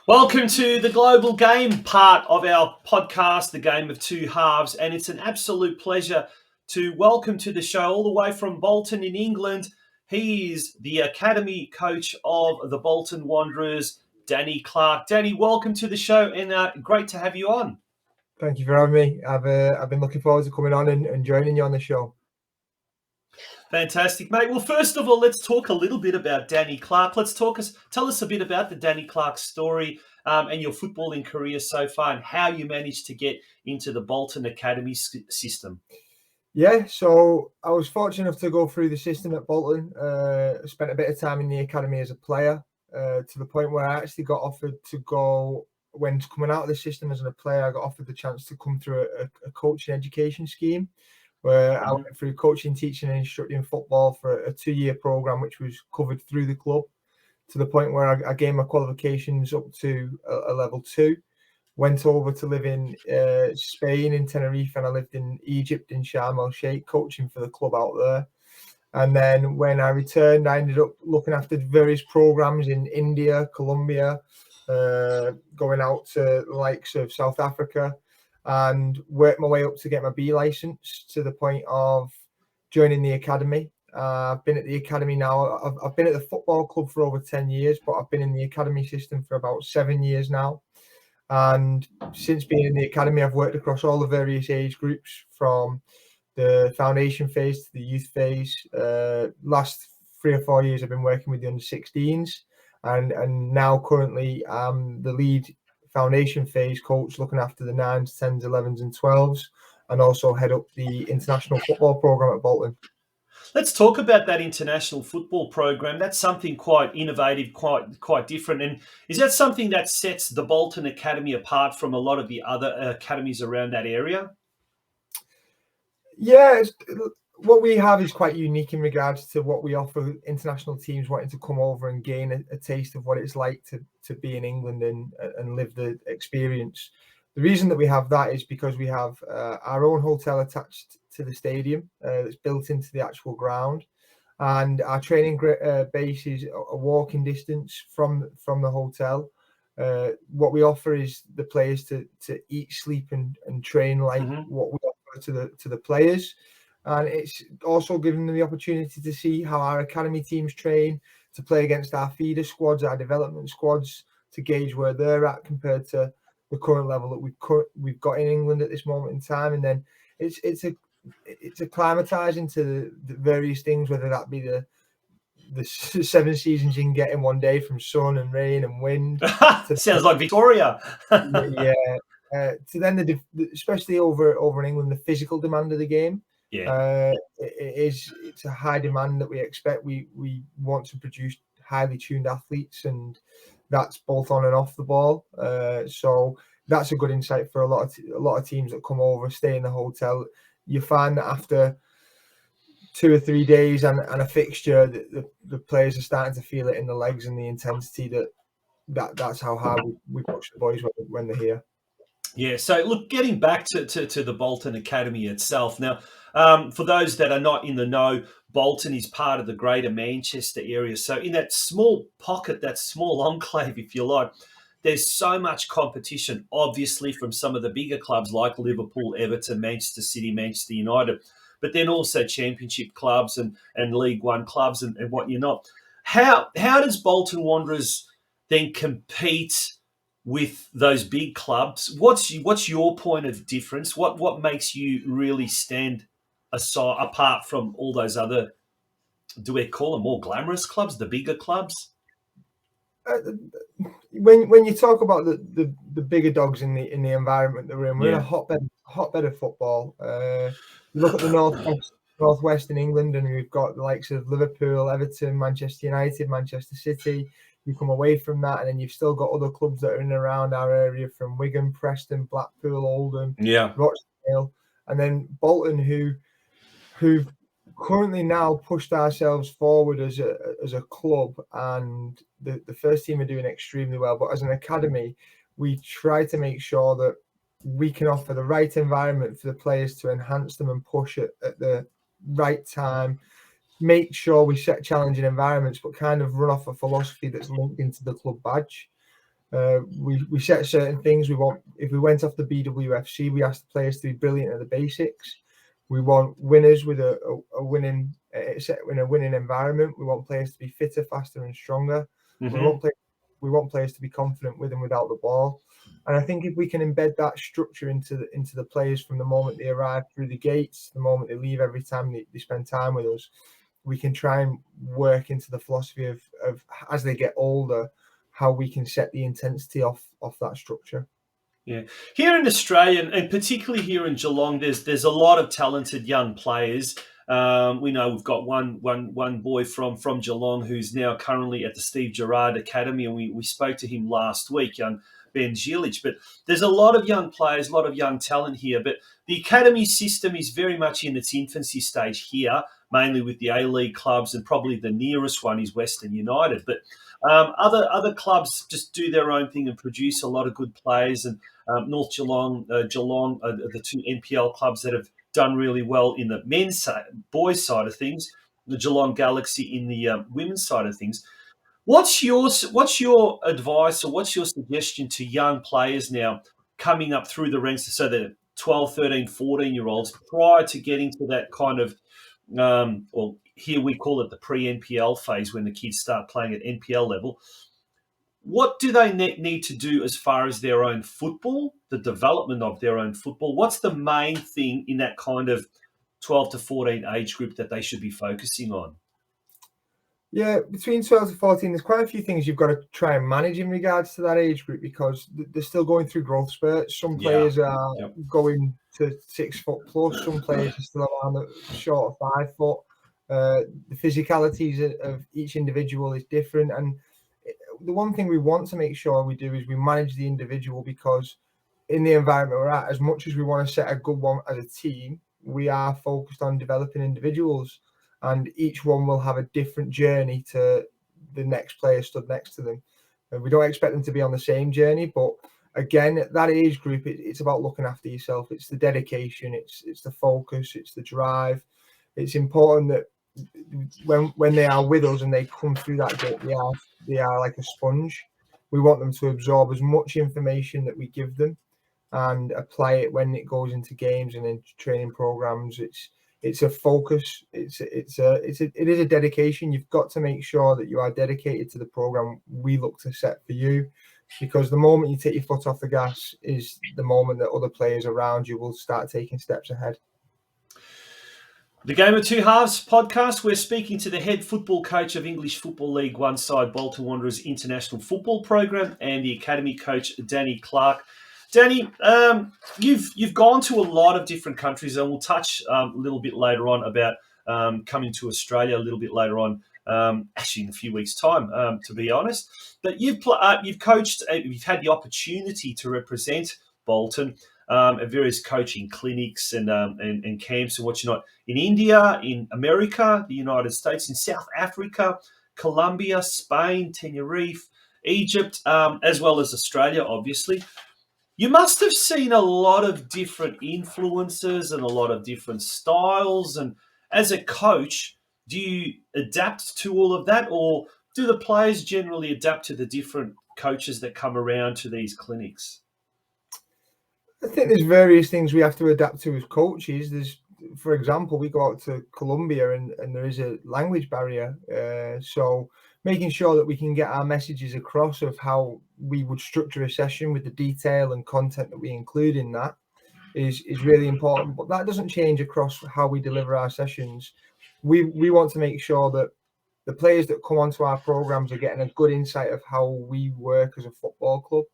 Welcome to the global game part of our podcast, the Game of Two Halves, and it's an absolute pleasure to welcome to the show all the way from Bolton in England. He is the academy coach of the Bolton Wanderers, Danny Clarke. Danny, welcome to the show, and great to have you on. Thank you for having me. I've been looking forward to coming on and joining you on the show. Fantastic, mate. Well, first of all, let's talk a little bit about Danny Clarke. Tell us a bit about the Danny Clarke story and your footballing career so far, and how you managed to get into the Bolton Academy system. Yeah, so I was fortunate enough to go through the system at Bolton. Spent a bit of time in the academy as a player, to the point where I actually got offered to go, when coming out of the system as a player, I got offered the chance to come through a coaching education scheme, where I went through coaching, teaching and instructing football for a 2-year program, which was covered through the club, to the point where I gained my qualifications up to a level 2. Went over to live in Spain, in Tenerife, and I lived in Egypt, in Sharm el Sheikh, coaching for the club out there. And then when I returned, I ended up looking after various programs in India, Colombia, going out to the likes of South Africa, and worked my way up to get my B license, to the point of joining the academy. I've been at the academy now. I've been at the football club for over 10 years, but I've been in the academy system for about 7 years now. And since being in the academy, I've worked across all the various age groups, from the foundation phase to the youth phase. Last 3 or 4 years, I've been working with the under-16s, and now currently I'm the lead foundation phase coach, looking after the 9s, 10s, 11s and 12s, and also head up the international football program at Bolton. Let's talk about that international football program. That's something quite innovative, quite different. And is that something that sets the Bolton Academy apart from a lot of the other academies around that area? Yeah, what we have is quite unique in regards to what we offer international teams wanting to come over and gain a taste of what it's like to be in England and live the experience. The reason that we have that is because we have our own hotel attached to the stadium, that's built into the actual ground, and our training base is a walking distance from the hotel. What we offer is the players to eat, sleep and train like what we offer to the players. And it's also giving them the opportunity to see how our academy teams train, to play against our feeder squads, our development squads, to gauge where they're at compared to the current level that we've got in England at this moment in time. And then it's acclimatizing to the various things, whether that be the 7 seasons you can get in one day, from sun and rain and wind. Sounds like Victoria. Yeah. To then especially over in England, the physical demand of the game. Yeah. It's a high demand that we expect. We want to produce highly tuned athletes, and that's both on and off the ball. So that's a good insight for a lot of teams that come over, stay in the hotel. You find that after 2 or 3 days and a fixture, the players are starting to feel it in the legs and the intensity that's how hard we push the boys when they're here. Yeah, so look, getting back to the Bolton Academy itself. Now, for those that are not in the know, Bolton is part of the Greater Manchester area. So in that small pocket, that small enclave, if you like, there's so much competition, obviously, from some of the bigger clubs like Liverpool, Everton, Manchester City, Manchester United, but then also championship clubs and League One clubs and whatnot. How does Bolton Wanderers then compete with those big clubs? What's your point of difference? What makes you really stand apart from all those other, do we call them more glamorous clubs, the bigger clubs? When you talk about the bigger dogs in the environment that we're in, we're in a hotbed of football. You look at the northwest in England, and we've got the likes of Liverpool, Everton, Manchester United, Manchester City. You come away from that, and then you've still got other clubs that are in and around our area, from Wigan, Preston, Blackpool, Oldham, Rochdale, and then Bolton, who've currently now pushed ourselves forward as a club, and the first team are doing extremely well. But as an academy, we try to make sure that we can offer the right environment for the players to enhance them and push it at the right time. Make sure we set challenging environments, but kind of run off a philosophy that's linked into the club badge. We set certain things. We want, if we went off the BWFC, we asked the players to be brilliant at the basics. We want winners with a winning in a winning environment. We want players to be fitter, faster, and stronger. Mm-hmm. We want players to be confident with and without the ball. And I think if we can embed that structure into the players from the moment they arrive through the gates, the moment they leave, every time they spend time with us, we can try and work into the philosophy of as they get older, how we can set the intensity off that structure. Yeah, here in Australia, and particularly here in Geelong, there's a lot of talented young players. We know we've got one boy from Geelong who's now currently at the Steve Gerrard Academy, and we spoke to him last week, young Ben Gilic. But there's a lot of young players, a lot of young talent here. But the academy system is very much in its infancy stage here, mainly with the A-League clubs, and probably the nearest one is Western United. But other clubs just do their own thing and produce a lot of good players. And North Geelong, Geelong, the two NPL clubs that have done really well in the boys side of things. The Geelong Galaxy in the women's side of things. What's your advice, or what's your suggestion to young players now coming up through the ranks, so the 12, 13, 14-year-olds, prior to getting to that kind of, well, here we call it the pre-NPL phase, when the kids start playing at NPL level? What do they need to do as far as their own football, the development of their own football? What's the main thing in that kind of 12 to 14 age group that they should be focusing on? Yeah, between 12 to 14, there's quite a few things you've got to try and manage in regards to that age group, because they're still going through growth spurts. Some players are going to 6 foot plus, some players are still around the short of 5 foot. The physicalities of each individual is different. And the one thing we want to make sure we do is we manage the individual, because in the environment we're at, as much as we want to set a good one as a team, we are focused on developing individuals. And each one will have a different journey to the next player stood next to them. And we don't expect them to be on the same journey, but again, at that age group, it's about looking after yourself. It's the dedication, it's the focus, it's the drive. It's important that when they are with us and they come through that gate, they are like a sponge. We want them to absorb as much information that we give them and apply it when it goes into games and in training programs. It's a focus. It is a dedication. You've got to make sure that you are dedicated to the program we look to set for you, because the moment you take your foot off the gas is the moment that other players around you will start taking steps ahead. The Game of Two Halves podcast, we're speaking to the head football coach of English Football League One side Bolton Wanderers International Football Program, and the academy coach, Danny Clarke. Danny, you've gone to a lot of different countries, and we'll touch a little bit later on about coming to Australia a little bit later on, actually in a few weeks' time, to be honest. But you've coached, you've had the opportunity to represent Bolton at various coaching clinics and camps and whatnot in India, in America, the United States, in South Africa, Colombia, Spain, Tenerife, Egypt, as well as Australia, obviously. You must have seen a lot of different influences and a lot of different styles. And as a coach, do you adapt to all of that, or do the players generally adapt to the different coaches that come around to these clinics? I think there's various things we have to adapt to as coaches. For example, we go out to Colombia and there is a language barrier. So making sure that we can get our messages across of how we would structure a session with the detail and content that we include in that is really important. But that doesn't change across how we deliver our sessions. We want to make sure that the players that come onto our programs are getting a good insight of how we work as a football club.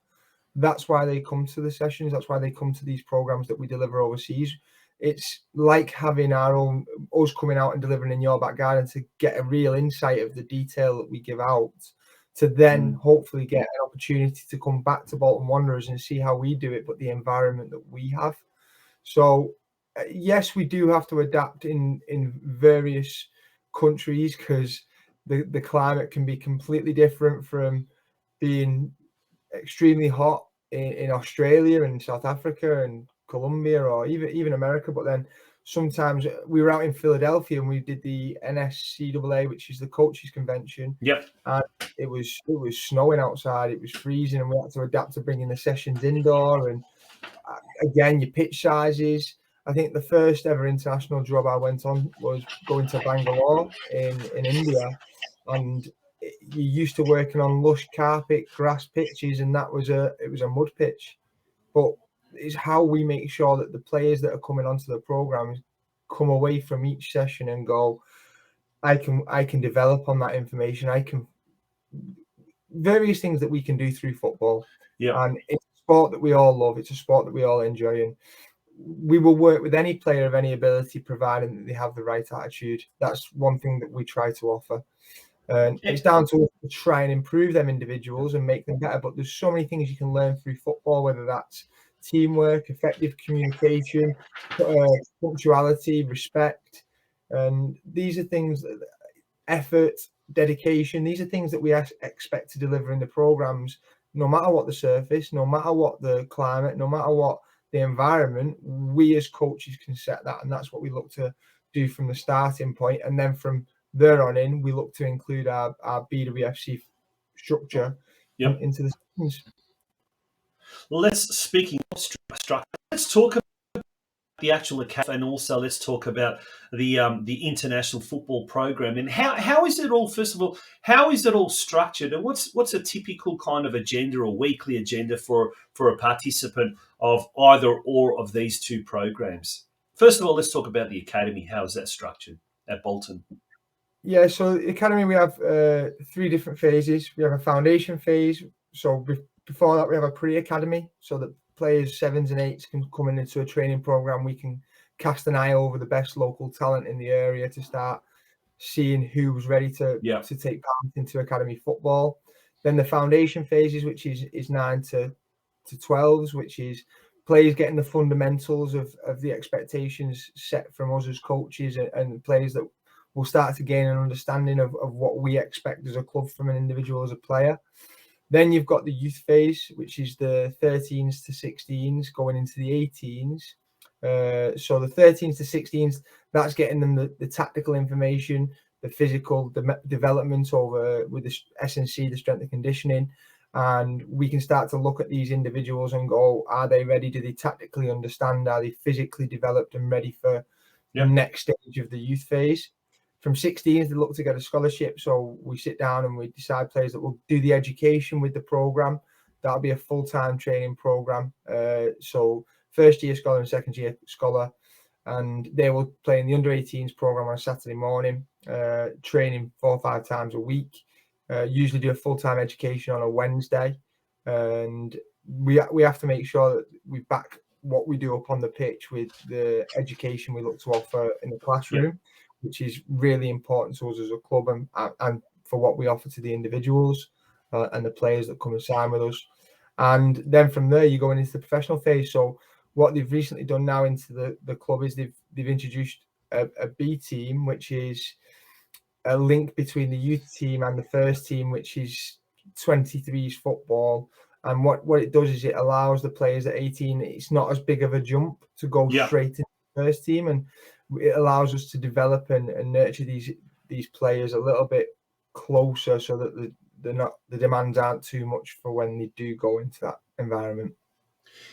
That's why they come to the sessions. That's why they come to these programs that we deliver overseas. It's like having us coming out and delivering in your back garden to get a real insight of the detail that we give out, to then hopefully get an opportunity to come back to Bolton Wanderers and see how we do it, but the environment that we have. So yes, we do have to adapt in various countries, because the climate can be completely different from being extremely hot in Australia and South Africa and Colombia, or even America. But then sometimes we were out in Philadelphia and we did the NSCAA, which is the coaches convention. Yep. And it was snowing outside, it was freezing, and we had to adapt to bringing the sessions indoor. And again, your pitch sizes. I think the first ever international job I went on was going to Bangalore in India, and you're used to working on lush carpet, grass pitches, and it was a mud pitch. But it's how we make sure that the players that are coming onto the program come away from each session and go, I can develop on that information. I can various things that we can do through football. Yeah. And it's a sport that we all love. It's a sport that we all enjoy. And we will work with any player of any ability, providing that they have the right attitude. That's one thing that we try to offer. And it's down to us to try and improve them individuals and make them better. But there's so many things you can learn through football, whether that's teamwork, effective communication, punctuality, respect. And these are things that effort, dedication, these are things that we expect to deliver in the programs, no matter what the surface, no matter what the climate, no matter what the environment. We as coaches can set that, and that's what we look to do from the starting point. And then from there on in, we look to include our BWFC structure into the sessions. Well, speaking of structure, let's talk about the actual academy, and also let's talk about the international football program. And how is it all? First of all, how is it all structured, and what's a typical kind of agenda or weekly agenda for a participant of either or of these two programs? First of all, let's talk about the academy. How is that structured at Bolton? Yeah, so the academy, we have 3 different phases. We have a foundation phase. So before that, we have a pre-academy, so that players 7s and 8s can come into a training program. We can cast an eye over the best local talent in the area to start seeing who's ready to take part into academy football. Then the foundation phases, which is 9 to 12s, which is players getting the fundamentals of the expectations set from us as coaches, and players that will start to gain an understanding of what we expect as a club from an individual as a player. Then you've got the youth phase, which is the 13s to 16s going into the 18s. So the 13s to 16s, that's getting them the tactical information, the physical development over with the S&C, the strength and conditioning. And we can start to look at these individuals and go, are they ready? Do they tactically understand? Are they physically developed and ready for the next stage of the youth phase? From 16s, they look to get a scholarship. So we sit down and we decide players that will do the education with the program. That'll be a full-time training program. So first year scholar and second year scholar. And they will play in the under 18s program on a Saturday morning, training 4 or 5 times a week. Usually do a full-time education on a Wednesday. And we have to make sure that we back what we do up on the pitch with the education we look to offer in the classroom, which is really important to us as a club, and for what we offer to the individuals and the players that come and sign with us. And then from there, you're going into the professional phase. So what they've recently done now into the club is they've introduced a B team, which is a link between the youth team and the first team, which is 23s football. And what it does is it allows the players at 18, it's not as big of a jump to go straight into the first team, and it allows us to develop and nurture these players a little bit closer, so that the demands aren't too much for when they do go into that environment.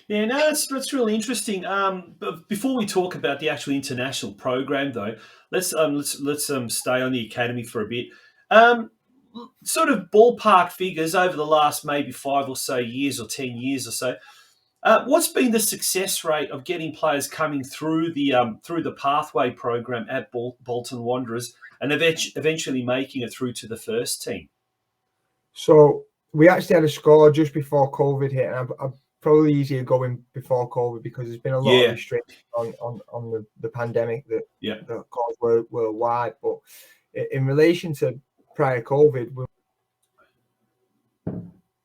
Yeah, no, that's really interesting. But before we talk about the actual international program, though, let's stay on the academy for a bit. Sort of ballpark figures over the last maybe 5 or so years, or 10 years or so. What's been the success rate of getting players coming through the pathway program at Bolton Wanderers and eventually making it through to the first team? So we actually had a score just before COVID hit, and I'm probably easier going before COVID because there's been a lot of restrictions on the pandemic that caused worldwide. But in relation to prior COVID, we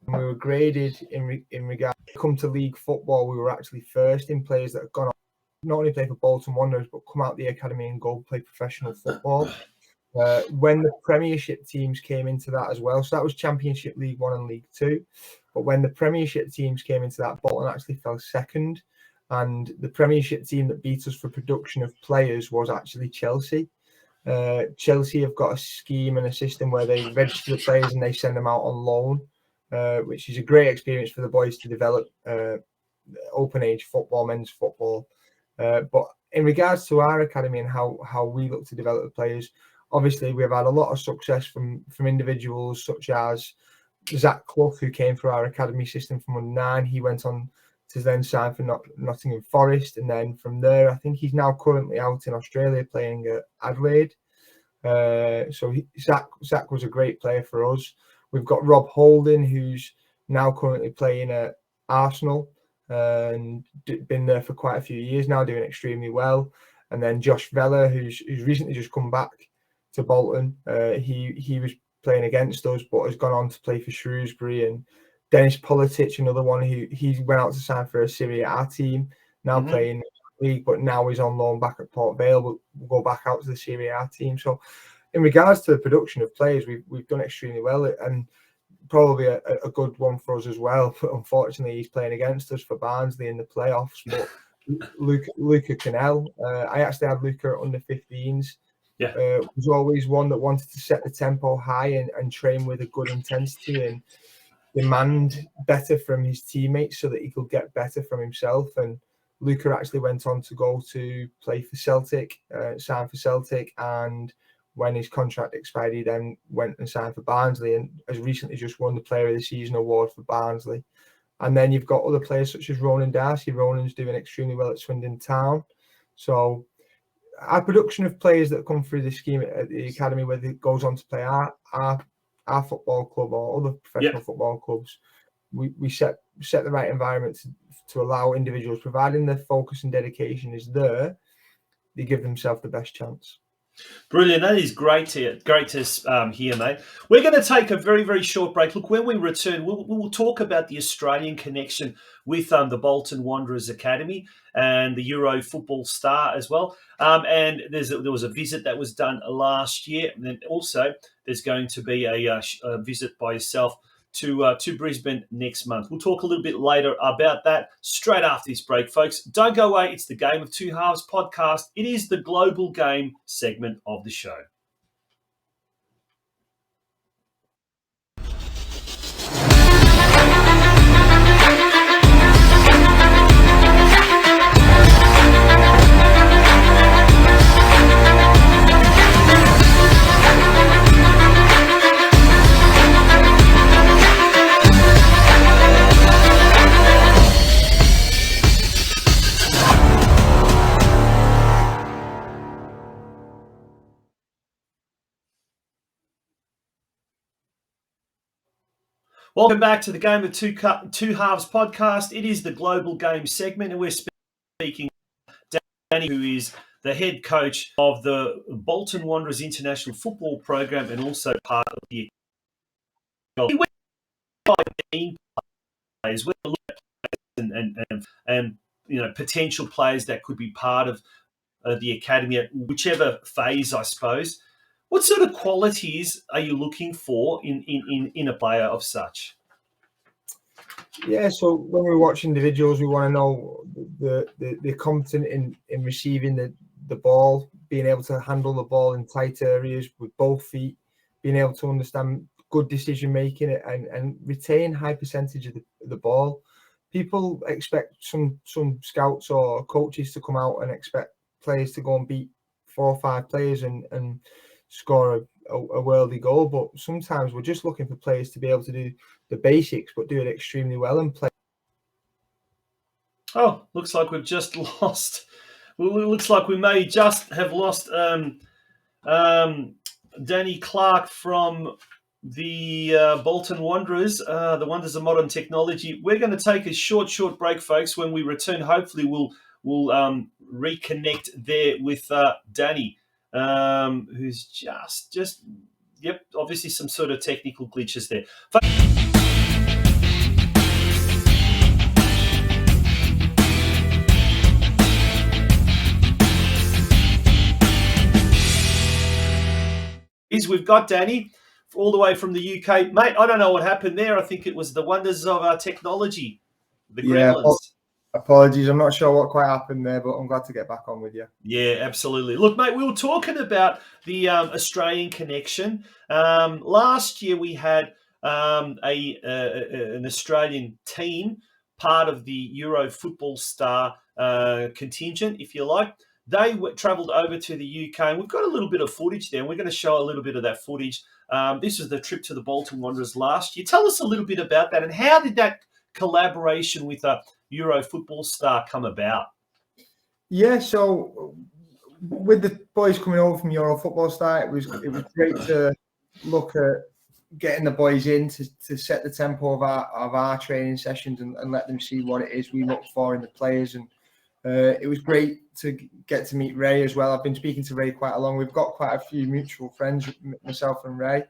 were graded in regard to come to league football. We were actually first in players that have gone on not only play for Bolton Wanderers but come out the academy and go play professional football. When the Premiership teams came into that as well, so that was Championship, League One and League Two. But when the Premiership teams came into that, Bolton actually fell second. and the Premiership team that beat us for production of players was actually Chelsea. Chelsea have got a scheme and a system where they register the players and they send them out on loan, which is a great experience for the boys to develop open age football, men's football. But in regards to our academy and how we look to develop the players, obviously we've had a lot of success from individuals such as Zach Clough, who came through our academy system from under 9. He went on to then sign for Nottingham Forest, and then from there, I think he's now currently out in Australia playing at Adelaide. So Zach was a great player for us. We've got Rob Holding, who's now currently playing at Arsenal and been there for quite a few years now, doing extremely well. And then Josh Vella, who's recently just come back to Bolton. He was playing against us, but has gone on to play for Shrewsbury. And Dennis Politic, another one who he went out to sign for a Serie A team, now playing league, but now he's on loan back at Port Vale. We'll go back out to the Serie A team. So in regards to the production of players, we've done extremely well, and probably a good one for us as well. But unfortunately, he's playing against us for Barnsley in the playoffs. But Luca Cannell, I actually had Luca at under 15s. Yeah. Was always one that wanted to set the tempo high and train with a good intensity and demand better from his teammates so that he could get better from himself. And Luca actually went on to go to play for Celtic, signed for Celtic, and when his contract expired, he then went and signed for Barnsley and has recently just won the Player of the Season award for Barnsley. And then you've got other players such as Ronan Darcy. Ronan's doing extremely well at Swindon Town. So our production of players that come through the scheme at the academy, whether it goes on to play our football club or other professional football clubs, we set the right environment to allow individuals, providing their focus and dedication is there, they give themselves the best chance. Brilliant. That is great to hear, mate. We're going to take a very, very short break. Look, when we return, we'll talk about the Australian connection with the Bolton Wanderers Academy and the Euro football star as well. And there was a visit that was done last year. And then also there's going to be a visit by yourself to Brisbane next month. We'll talk a little bit later about that straight after this break, folks. Don't go away. It's the Game of Two Halves podcast. It is the global game segment of the show. Welcome back to the Game of Two Halves podcast. It is the global game segment, and we're speaking to Danny, who is the head coach of the Bolton Wanderers International Football Program and also part of the players. We're looking at players and potential players that could be part of the academy at whichever phase, I suppose. What sort of qualities are you looking for in a player of such? Yeah, so when we watch individuals, we want to know they're competent in receiving the ball, being able to handle the ball in tight areas with both feet, being able to understand good decision making and retain high percentage of the ball. People expect some scouts or coaches to come out and expect players to go and beat 4 or 5 players and score a worldly goal, but sometimes we're just looking for players to be able to do the basics but do it extremely well and play. Oh, looks like we've just lost. Looks like we may just have lost Danny Clarke from the Bolton Wanderers, the Wonders of Modern Technology. We're going to take a short break, folks. When we return, hopefully we'll reconnect there with Danny. Who's just obviously some sort of technical glitches there. We've got Danny all the way from the UK. Mate, I don't know what happened there. I think it was the wonders of our technology, the gremlins. Apologies, I'm not sure what quite happened there, but I'm glad to get back on with you. Yeah, absolutely. Look, mate, we were talking about the Australian connection. Last year we had an Australian team, part of the Euro Football Star contingent, if you like. They travelled over to the UK, and we've got a little bit of footage there. And we're going to show a little bit of that footage. This was the trip to the Bolton Wanderers last year. Tell us a little bit about that, and how did that collaboration with a Euro Football Star come about? Yeah, so with the boys coming over from Euro Football Star, it was great to look at getting the boys in to set the tempo of our training sessions and let them see what it is we look for in the players. And it was great to get to meet Ray as well. I've been speaking to Ray quite a long. We've got quite a few mutual friends, myself and Ray.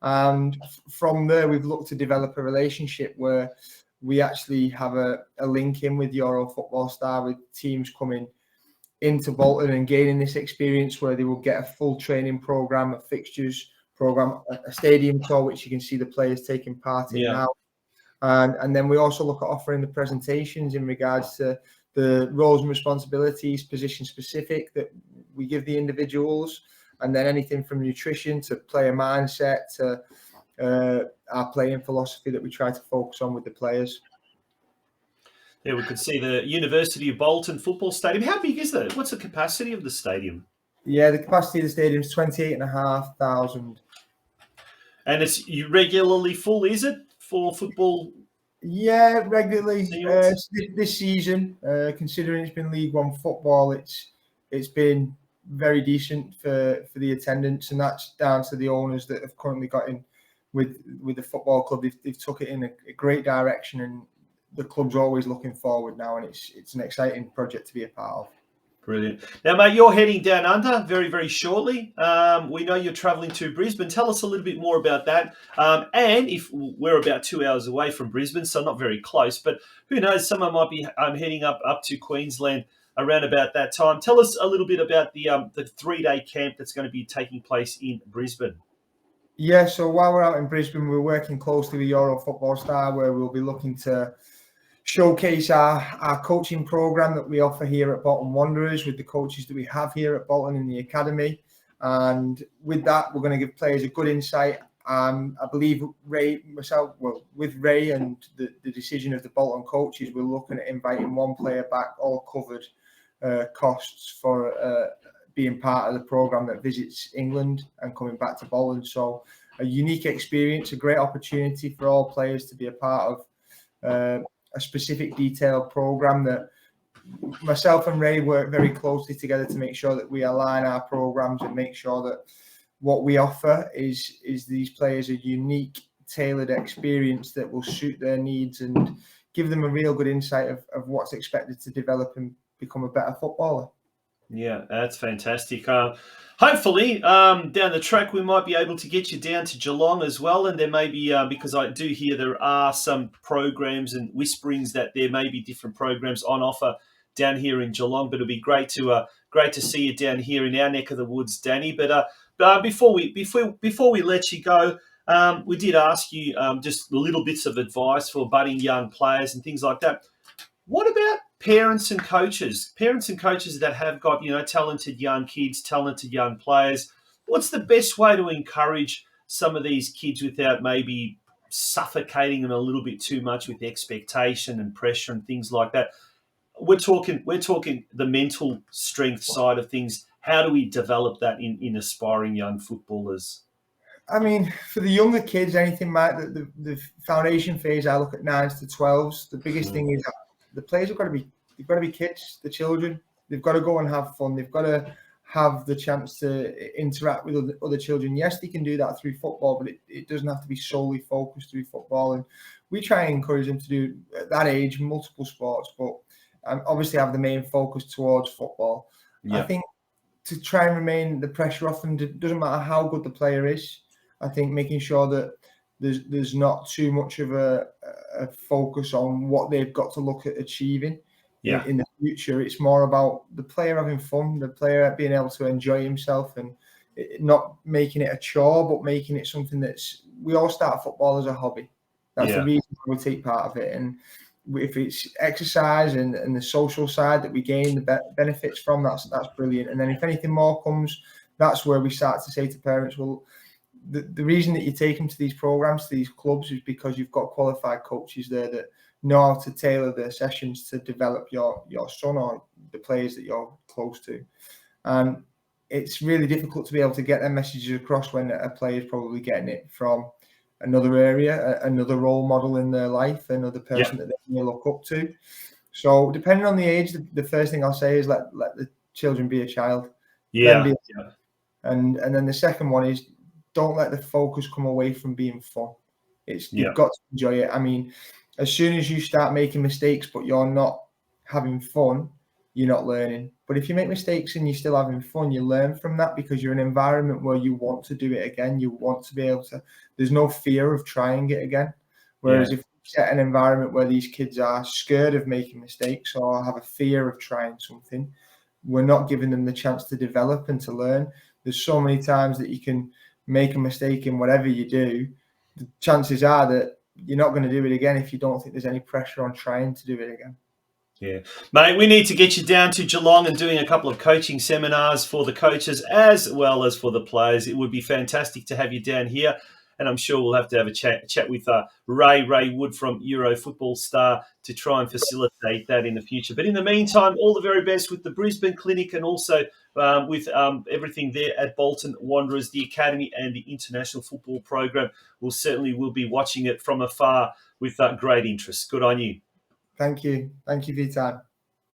And from there, we've looked to develop a relationship where we actually have a link in with Euro Football Star, with teams coming into Bolton and gaining this experience where they will get a full training program, a fixtures program, a stadium tour, which you can see the players taking part in now. And then we also look at offering the presentations in regards to the roles and responsibilities, position specific, that we give the individuals, and then anything from nutrition to player mindset to our playing philosophy that we try to focus on with the players. Yeah, we could see the University of Bolton football stadium. How big is that? What's the capacity of the stadium? Yeah, the capacity of the stadium is 28,500. And it's regularly full, is it, for football? Yeah, regularly. This season, considering it's been League One football, it's been very decent for the attendance, and that's down to the owners that have currently got in with the football club. They've took it in a great direction, and the club's always looking forward now, and it's an exciting project to be a part of. Brilliant. Now, mate, you're heading down under very, very shortly. We know you're travelling to Brisbane. Tell us a little bit more about that. And if we're about 2 hours away from Brisbane, so not very close, but who knows, someone might be heading up to Queensland around about that time. Tell us a little bit about the 3-day camp that's going to be taking place in Brisbane. Yeah, so while we're out in Brisbane, we're working closely with Euro Football Star, where we'll be looking to showcase our coaching program that we offer here at Bolton Wanderers with the coaches that we have here at Bolton in the academy. And with that, we're going to give players a good insight. I believe with Ray and the decision of the Bolton coaches, we're looking at inviting one player back, all covered costs for being part of the program that visits England and coming back to Bolton. So a unique experience, a great opportunity for all players to be a part of a specific detailed program that myself and Ray work very closely together to make sure that we align our programs and make sure that what we offer is these players a unique, tailored experience that will suit their needs and give them a real good insight of what's expected to develop and become a better footballer. Yeah, that's fantastic. Hopefully, down the track, we might be able to get you down to Geelong as well. And there may be, because I do hear there are some programs and whisperings that there may be different programs on offer down here in Geelong. But it'll be great to see you down here in our neck of the woods, Danny. But before we let you go, we did ask you just little bits of advice for budding young players and things like that. What about parents and coaches that have got, talented young kids, talented young players? What's the best way to encourage some of these kids without maybe suffocating them a little bit too much with expectation and pressure and things like that? We're talking the mental strength side of things. How do we develop that in aspiring young footballers? I mean, for the younger kids, anything like the foundation phase, I look at 9s to 12s. The biggest thing is the players they've got to be kids, the children. They've got to go and have fun. They've got to have the chance to interact with other children. Yes, they can do that through football, but it doesn't have to be solely focused through football. And we try and encourage them to do, at that age, multiple sports, but obviously have the main focus towards football. Yeah. I think to try and remain the pressure off them, it doesn't matter how good the player is. I think making sure that there's not too much of a focus on what they've got to look at achieving in the future. It's more about the player having fun, the player being able to enjoy himself and not making it a chore, but making it something we all start football as a hobby. That's the reason we take part of it. And if it's exercise and the social side that we gain the benefits from, that's brilliant. And then if anything more comes, that's where we start to say to parents, well, the reason that you take them to these programs, to these clubs, is because you've got qualified coaches there that know how to tailor their sessions to develop your son or the players that you're close to. And it's really difficult to be able to get their messages across when a player is probably getting it from another area, another role model in their life, another person that they may look up to. So depending on the age, the first thing I'll say is let the children be a child. And then the second one is, don't let the focus come away from being fun. You've got to enjoy it. I mean, as soon as you start making mistakes but you're not having fun, you're not learning. But if you make mistakes and you're still having fun, you learn from that because you're in an environment where you want to do it again. You want to be able to, there's no fear of trying it again. Whereas if you set an environment where these kids are scared of making mistakes or have a fear of trying something, we're not giving them the chance to develop and to learn. There's so many times that you can make a mistake in whatever you do. The chances are that you're not going to do it again if you don't think there's any pressure on trying to do it again. Yeah, mate, we need to get you down to Geelong and doing a couple of coaching seminars for the coaches as well as for the players. It would be fantastic to have you down here. And I'm sure we'll have to have a chat with Ray Wood from Euro Football Star to try and facilitate that in the future. But in the meantime, all the very best with the Brisbane Clinic and also with everything there at Bolton Wanderers, the Academy and the International Football Program. We'll be watching it from afar with great interest. Good on you. Thank you. Thank you for your time.